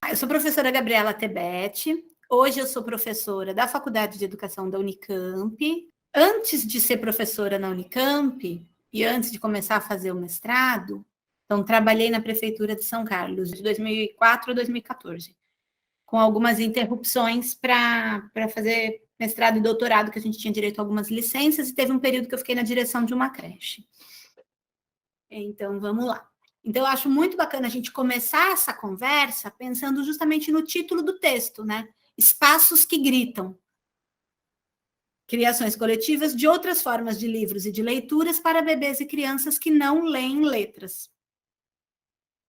Eu sou professora Gabriela Tebet. Hoje eu sou professora da Faculdade de Educação da Unicamp. Antes de ser professora na Unicamp e antes de começar a fazer o mestrado, então trabalhei na Prefeitura de São Carlos de 2004 a 2014, com algumas interrupções para fazer mestrado e doutorado, que a gente tinha direito a algumas licenças, e teve um período que eu fiquei na direção de uma creche. Então, vamos lá. Então, eu acho muito bacana a gente começar essa conversa pensando justamente no título do texto, né? Espaços que gritam. Criações coletivas de outras formas de livros e de leituras para bebês e crianças que não leem letras.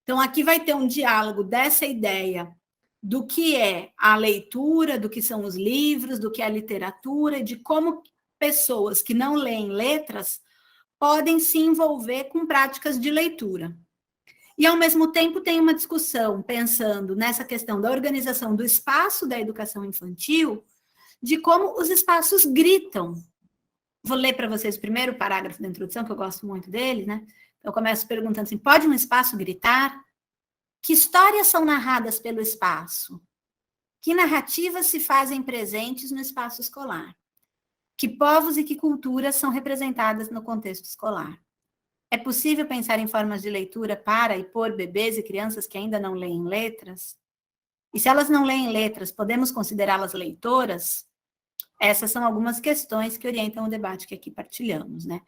Então, aqui vai ter um diálogo dessa ideia do que é a leitura, do que são os livros, do que é a literatura, e de como pessoas que não leem letras podem se envolver com práticas de leitura. E, ao mesmo tempo, tem uma discussão pensando nessa questão da organização do espaço da educação infantil, de como os espaços gritam. Vou ler para vocês o primeiro parágrafo da introdução, que eu gosto muito dele, né? Eu começo perguntando assim, pode um espaço gritar? Que histórias são narradas pelo espaço? Que narrativas se fazem presentes no espaço escolar? Que povos e que culturas são representadas no contexto escolar? É possível pensar em formas de leitura para e por bebês e crianças que ainda não leem letras? E se elas não leem letras, podemos considerá-las leitoras? Essas são algumas questões que orientam o debate que aqui partilhamos, né?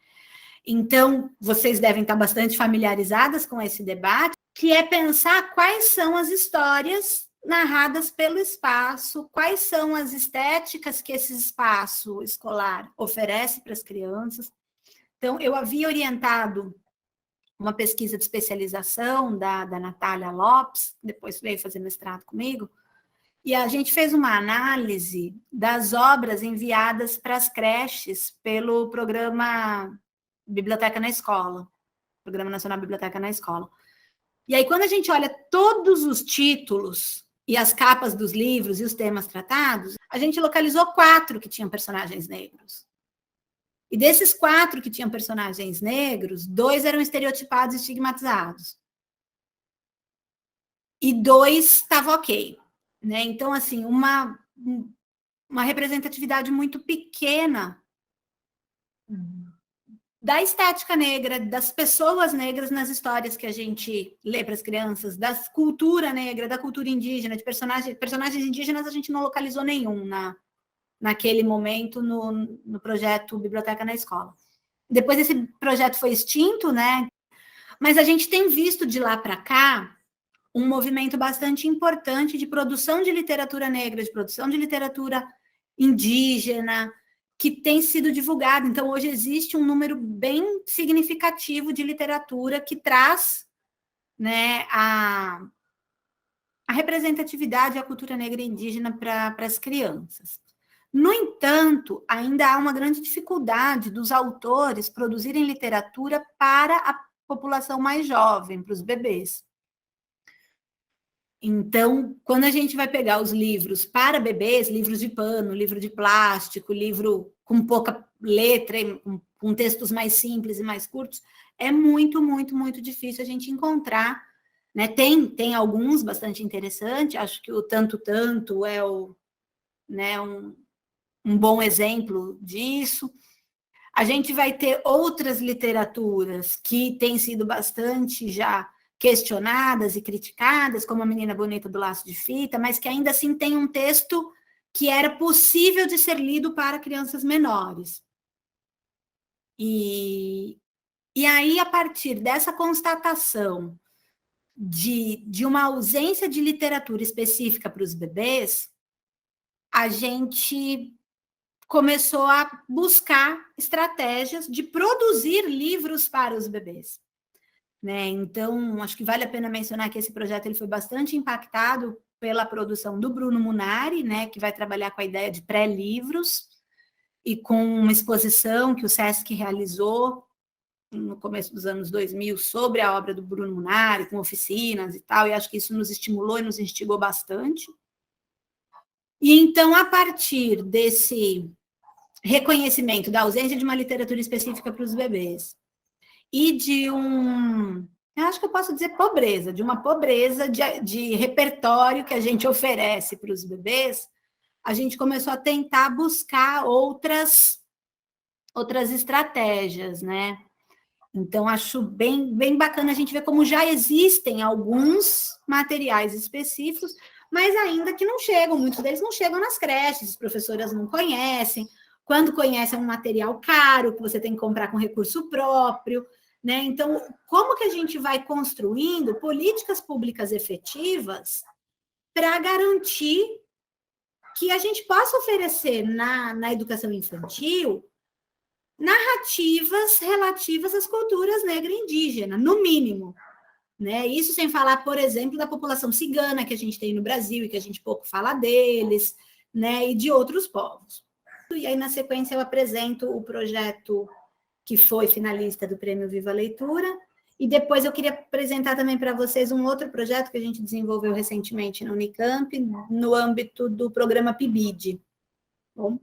Então, vocês devem estar bastante familiarizadas com esse debate, que é pensar quais são as histórias narradas pelo espaço, quais são as estéticas que esse espaço escolar oferece para as crianças. Então, eu havia orientado uma pesquisa de especialização da Natália Lopes, depois veio fazer mestrado comigo, e a gente fez uma análise das obras enviadas para as creches pelo programa Biblioteca na Escola, Programa Nacional Biblioteca na Escola. E aí, quando a gente olha todos os títulos e as capas dos livros e os temas tratados, a gente localizou 4 que tinham personagens negros. E desses 4 que tinham personagens negros, 2 eram estereotipados e estigmatizados. E 2 estavam ok. Né? Então, assim, uma representatividade muito pequena da estética negra, das pessoas negras nas histórias que a gente lê para as crianças, da cultura negra, da cultura indígena, de personagens indígenas, a gente não localizou nenhum naquele momento no projeto Biblioteca na Escola. Depois esse projeto foi extinto, né? Mas a gente tem visto de lá para cá um movimento bastante importante de produção de literatura negra, de produção de literatura indígena, que tem sido divulgado. Então, hoje existe um número bem significativo de literatura que traz, né, a representatividade e a cultura negra e indígena para as crianças. No entanto, ainda há uma grande dificuldade dos autores produzirem literatura para a população mais jovem, para os bebês. Então, quando a gente vai pegar os livros para bebês, livros de pano, livro de plástico, livro com pouca letra, com textos mais simples e mais curtos, é muito, muito, muito difícil a gente encontrar. Né? Tem alguns bastante interessantes, acho que o Tanto Tanto é um bom exemplo disso. A gente vai ter outras literaturas que têm sido bastante já questionadas e criticadas, como A Menina Bonita do Laço de Fita, mas que ainda assim tem um texto que era possível de ser lido para crianças menores. E aí, a partir dessa constatação de uma ausência de literatura específica para os bebês, a gente começou a buscar estratégias de produzir livros para os bebês. Né? Então, acho que vale a pena mencionar que esse projeto ele foi bastante impactado pela produção do Bruno Munari, né, que vai trabalhar com a ideia de pré-livros, e com uma exposição que o SESC realizou no começo dos anos 2000 sobre a obra do Bruno Munari, com oficinas e tal, e acho que isso nos estimulou e nos instigou bastante. E então, a partir desse reconhecimento da ausência de uma literatura específica para os bebês, e de eu acho que eu posso dizer pobreza, de uma pobreza de repertório que a gente oferece para os bebês, a gente começou a tentar buscar outras estratégias, né? Então, acho bem bacana a gente ver como já existem alguns materiais específicos, mas ainda que não chegam, muitos deles não chegam nas creches, as professoras não conhecem. Quando conhecem, é um material caro, que você tem que comprar com recurso próprio, né? Então, como que a gente vai construindo políticas públicas efetivas para garantir que a gente possa oferecer na educação infantil narrativas relativas às culturas negra e indígena, no mínimo. Né? Isso sem falar, por exemplo, da população cigana que a gente tem no Brasil e que a gente pouco fala deles, né? E de outros povos. E aí, na sequência, eu apresento o projeto que foi finalista do Prêmio Viva a Leitura, e depois eu queria apresentar também para vocês um outro projeto que a gente desenvolveu recentemente na Unicamp, no âmbito do programa PIBID. Bom,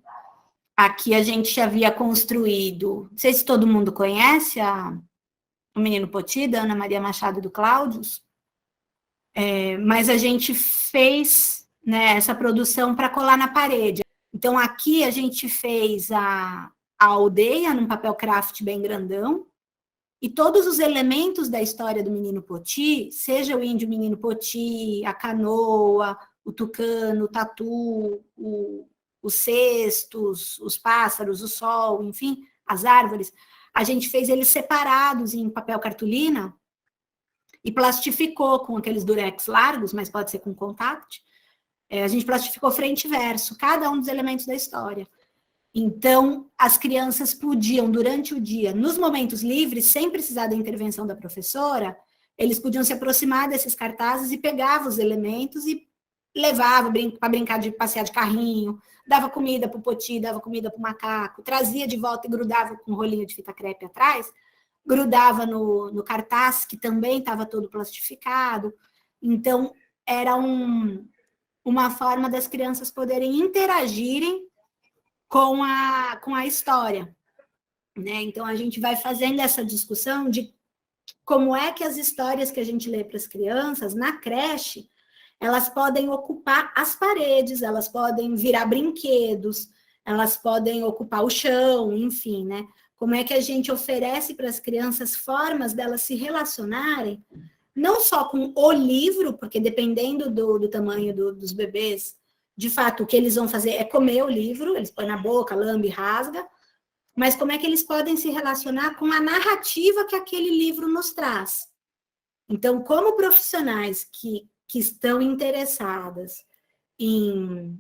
aqui a gente havia construído, não sei se todo mundo conhece o Menino Poti, da Ana Maria Machado e do Cláudios, mas a gente fez, né, essa produção para colar na parede. Então, aqui a gente fez a aldeia num papel craft bem grandão, e todos os elementos da história do Menino Poti, seja o índio Menino Poti, a canoa, o tucano, o tatu, os cestos, os pássaros, o sol, enfim, as árvores, a gente fez eles separados em papel cartolina e plastificou com aqueles durex largos, mas pode ser com contact. A gente plastificou frente e verso, cada um dos elementos da história. Então, as crianças podiam, durante o dia, nos momentos livres, sem precisar da intervenção da professora, eles podiam se aproximar desses cartazes e pegavam os elementos e levavam para brincar de passear de carrinho, dava comida para o poti, dava comida para o macaco, trazia de volta e grudava com um rolinho de fita crepe atrás, grudava no cartaz, que também estava todo plastificado. Então, era uma forma das crianças poderem interagirem com a história. Né? Então, a gente vai fazendo essa discussão de como é que as histórias que a gente lê para as crianças, na creche, elas podem ocupar as paredes, elas podem virar brinquedos, elas podem ocupar o chão, enfim, né? Como é que a gente oferece para as crianças formas delas se relacionarem, não só com o livro, porque dependendo do tamanho dos bebês, de fato, o que eles vão fazer é comer o livro, eles põem na boca, lambe, rasga, mas como é que eles podem se relacionar com a narrativa que aquele livro nos traz. Então, como profissionais que estão interessadas em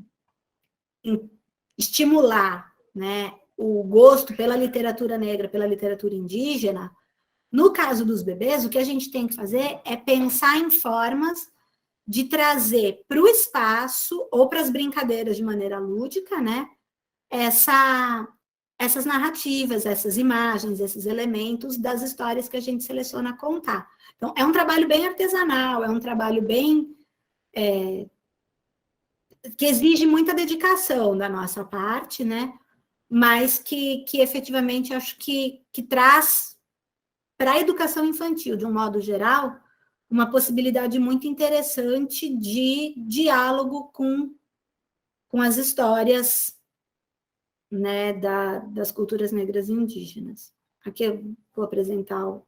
estimular, né, o gosto pela literatura negra, pela literatura indígena, no caso dos bebês, o que a gente tem que fazer é pensar em formas de trazer para o espaço ou para as brincadeiras de maneira lúdica, né, essas narrativas, essas imagens, esses elementos das histórias que a gente seleciona a contar. Então, é um trabalho bem artesanal, é um trabalho bem que exige muita dedicação da nossa parte, né? Mas que efetivamente acho que traz para a educação infantil, de um modo geral, uma possibilidade muito interessante de diálogo com as histórias, né, das culturas negras e indígenas. Aqui eu vou apresentar o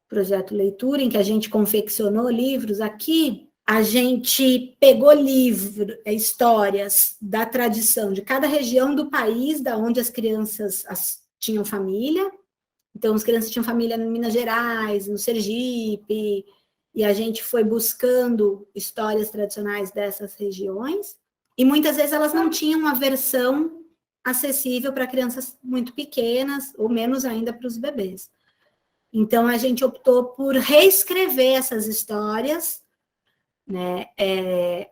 projeto Leitura, em que a gente confeccionou livros. Aqui a gente pegou histórias da tradição de cada região do país, da onde as crianças tinham família. Então, as crianças tinham família em Minas Gerais, no Sergipe, e a gente foi buscando histórias tradicionais dessas regiões, e muitas vezes elas não tinham uma versão acessível para crianças muito pequenas, ou menos ainda para os bebês. Então, a gente optou por reescrever essas histórias, né?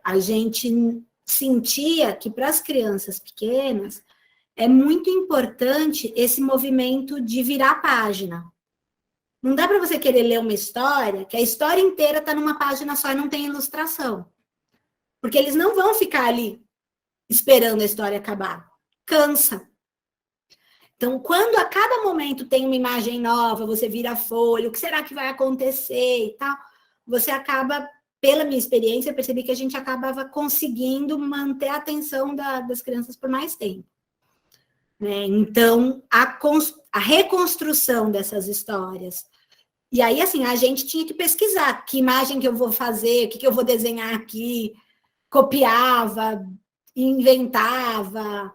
A gente sentia que para as crianças pequenas é muito importante esse movimento de virar a página. Não dá para você querer ler uma história, que a história inteira está numa página só e não tem ilustração. Porque eles não vão ficar ali esperando a história acabar. Cansa. Então, quando a cada momento tem uma imagem nova, você vira a folha, o que será que vai acontecer e tal, você acaba, pela minha experiência, eu percebi que a gente acabava conseguindo manter a atenção das crianças por mais tempo. Né? Então, a reconstrução dessas histórias. E aí, assim, a gente tinha que pesquisar que imagem que eu vou fazer, o que eu vou desenhar aqui, copiava, inventava,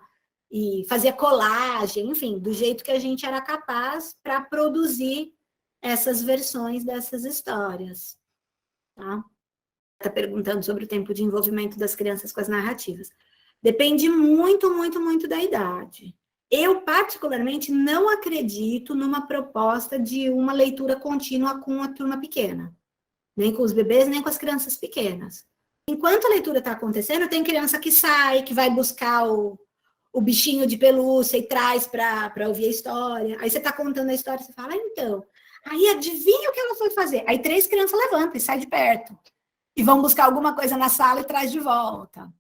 e fazia colagem, enfim, do jeito que a gente era capaz para produzir essas versões dessas histórias. Tá? Está perguntando sobre o tempo de envolvimento das crianças com as narrativas. Depende muito, muito, muito da idade. Eu, particularmente, não acredito numa proposta de uma leitura contínua com a turma pequena. Nem com os bebês, nem com as crianças pequenas. Enquanto a leitura está acontecendo, tem criança que sai, que vai buscar o bichinho de pelúcia e traz para ouvir a história. Aí você está contando a história, você fala, então. Aí adivinha o que ela foi fazer? Aí 3 crianças levantam e saem de perto. E vão buscar alguma coisa na sala e traz de volta.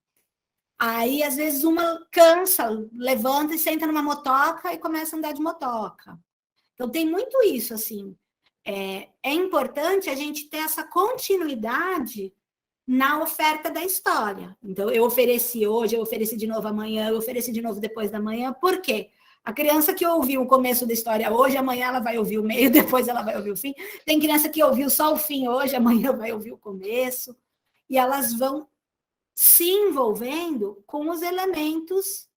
Aí, às vezes, uma cansa, levanta e senta numa motoca e começa a andar de motoca. Então, tem muito isso, assim. É importante a gente ter essa continuidade na oferta da história. Então, eu ofereci hoje, eu ofereci de novo amanhã, eu ofereci de novo depois da manhã. Por quê? A criança que ouviu o começo da história hoje, amanhã ela vai ouvir o meio, depois ela vai ouvir o fim. Tem criança que ouviu só o fim hoje, amanhã vai ouvir o começo. E elas vão se envolvendo com os elementos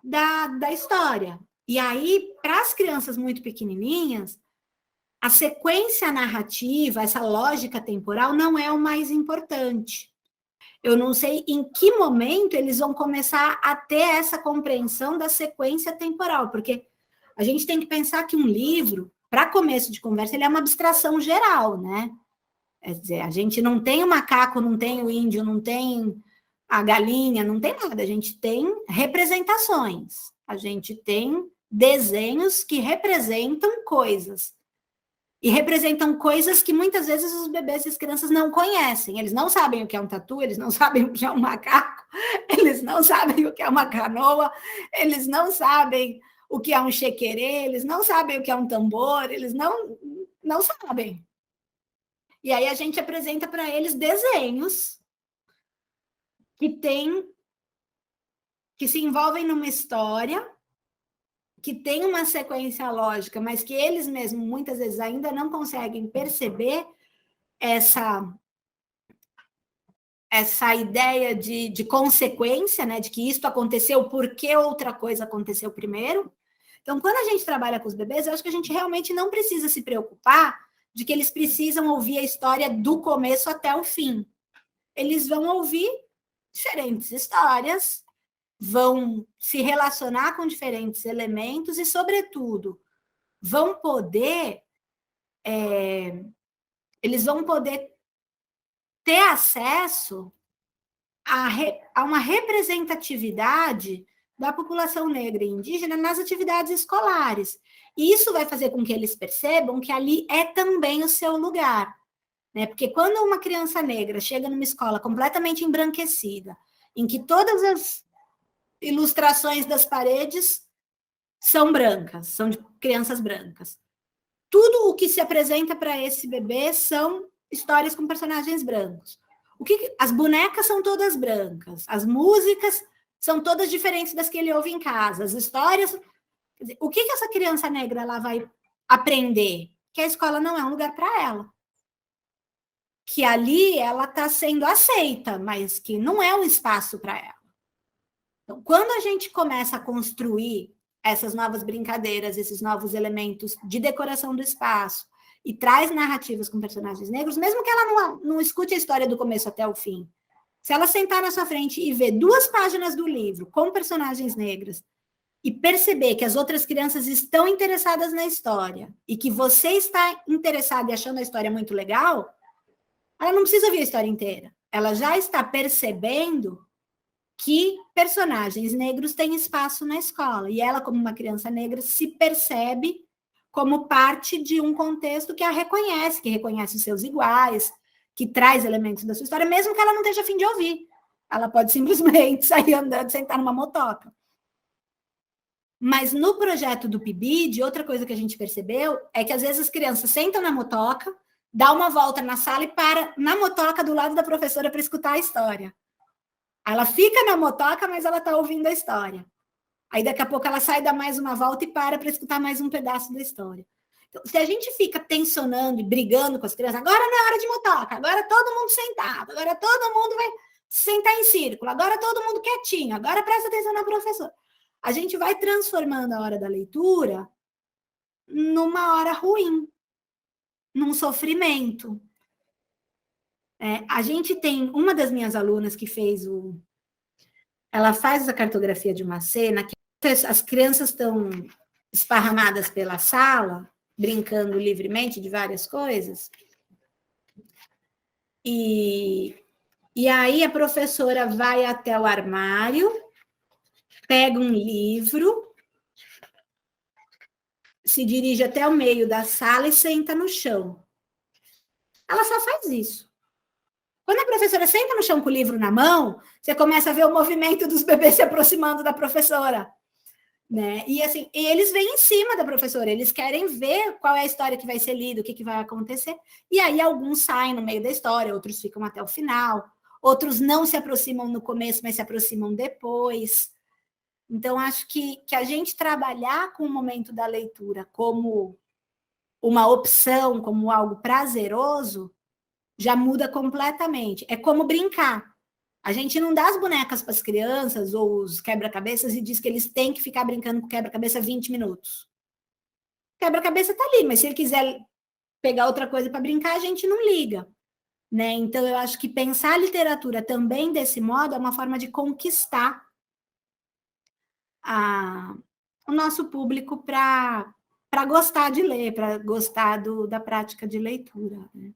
da história. E aí, para as crianças muito pequenininhas, a sequência narrativa, essa lógica temporal, não é o mais importante. Eu não sei em que momento eles vão começar a ter essa compreensão da sequência temporal, porque a gente tem que pensar que um livro, para começo de conversa, ele é uma abstração geral, né? Quer dizer, a gente não tem o macaco, não tem o índio, não tem a galinha, não tem nada. A gente tem representações, a gente tem desenhos que representam coisas. E representam coisas que muitas vezes os bebês e as crianças não conhecem. Eles não sabem o que é um tatu, eles não sabem o que é um macaco, eles não sabem o que é uma canoa, eles não sabem o que é um chequerê, eles não sabem o que é um tambor, eles não sabem. E aí a gente apresenta para eles desenhos que se envolvem numa história, que tem uma sequência lógica, mas que eles mesmos muitas vezes ainda não conseguem perceber essa ideia de consequência, né, de que isto aconteceu porque outra coisa aconteceu primeiro. Então, quando a gente trabalha com os bebês, eu acho que a gente realmente não precisa se preocupar de que eles precisam ouvir a história do começo até o fim. Eles vão ouvir diferentes histórias, vão se relacionar com diferentes elementos e, sobretudo, eles vão poder ter acesso a uma representatividade da população negra e indígena nas atividades escolares. E isso vai fazer com que eles percebam que ali é também o seu lugar. Né? Porque quando uma criança negra chega numa escola completamente embranquecida, em que todas as ilustrações das paredes são brancas, são de crianças brancas. Tudo o que se apresenta para esse bebê são histórias com personagens brancos. As bonecas são todas brancas, as músicas são todas diferentes das que ele ouve em casa, as histórias. O que essa criança negra ela vai aprender? Que a escola não é um lugar para ela. Que ali ela está sendo aceita, mas que não é um espaço para ela. Então, quando a gente começa a construir essas novas brincadeiras, esses novos elementos de decoração do espaço, e traz narrativas com personagens negros, mesmo que ela não escute a história do começo até o fim, se ela sentar na sua frente e ver 2 páginas do livro com personagens negras, e perceber que as outras crianças estão interessadas na história, e que você está interessado e achando a história muito legal, ela não precisa ouvir a história inteira. Ela já está percebendo que personagens negros têm espaço na escola. E ela, como uma criança negra, se percebe como parte de um contexto que a reconhece, que reconhece os seus iguais, que traz elementos da sua história, mesmo que ela não esteja a fim de ouvir. Ela pode simplesmente sair andando, sentar numa motoca. Mas no projeto do PIBID, outra coisa que a gente percebeu é que às vezes as crianças sentam na motoca, dá uma volta na sala e para na motoca do lado da professora para escutar a história. Ela fica na motoca, mas ela está ouvindo a história. Aí daqui a pouco ela sai, dá mais uma volta e para escutar mais um pedaço da história. Então, se a gente fica tensionando e brigando com as crianças, agora não é hora de motoca, agora todo mundo sentado, agora todo mundo vai sentar em círculo, agora todo mundo quietinho, agora presta atenção na professora. A gente vai transformando a hora da leitura numa hora ruim, num sofrimento. A gente tem uma das minhas alunas que fez ela faz a cartografia de uma cena que as crianças estão esparramadas pela sala, brincando livremente de várias coisas, e aí a professora vai até o armário, pega um livro, se dirige até o meio da sala e senta no chão. Ela só faz isso. Quando a professora senta no chão com o livro na mão, você começa a ver o movimento dos bebês se aproximando da professora. Né? E assim, eles vêm em cima da professora, eles querem ver qual é a história que vai ser lida, o que vai acontecer. E aí alguns saem no meio da história, outros ficam até o final, outros não se aproximam no começo, mas se aproximam depois. Então, acho que a gente trabalhar com o momento da leitura como uma opção, como algo prazeroso, já muda completamente. É como brincar. A gente não dá as bonecas para as crianças ou os quebra-cabeças e diz que eles têm que ficar brincando com quebra-cabeça 20 minutos. O quebra-cabeça está ali, mas se ele quiser pegar outra coisa para brincar, a gente não liga. Né? Então, eu acho que pensar a literatura também desse modo é uma forma de conquistar o nosso público para gostar de ler, para gostar da prática de leitura. Né?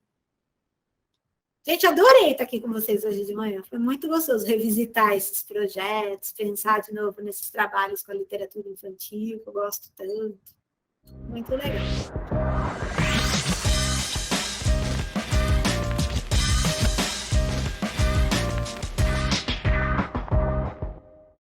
Gente, adorei estar aqui com vocês hoje de manhã. Foi muito gostoso revisitar esses projetos, pensar de novo nesses trabalhos com a literatura infantil, que eu gosto tanto. Muito legal.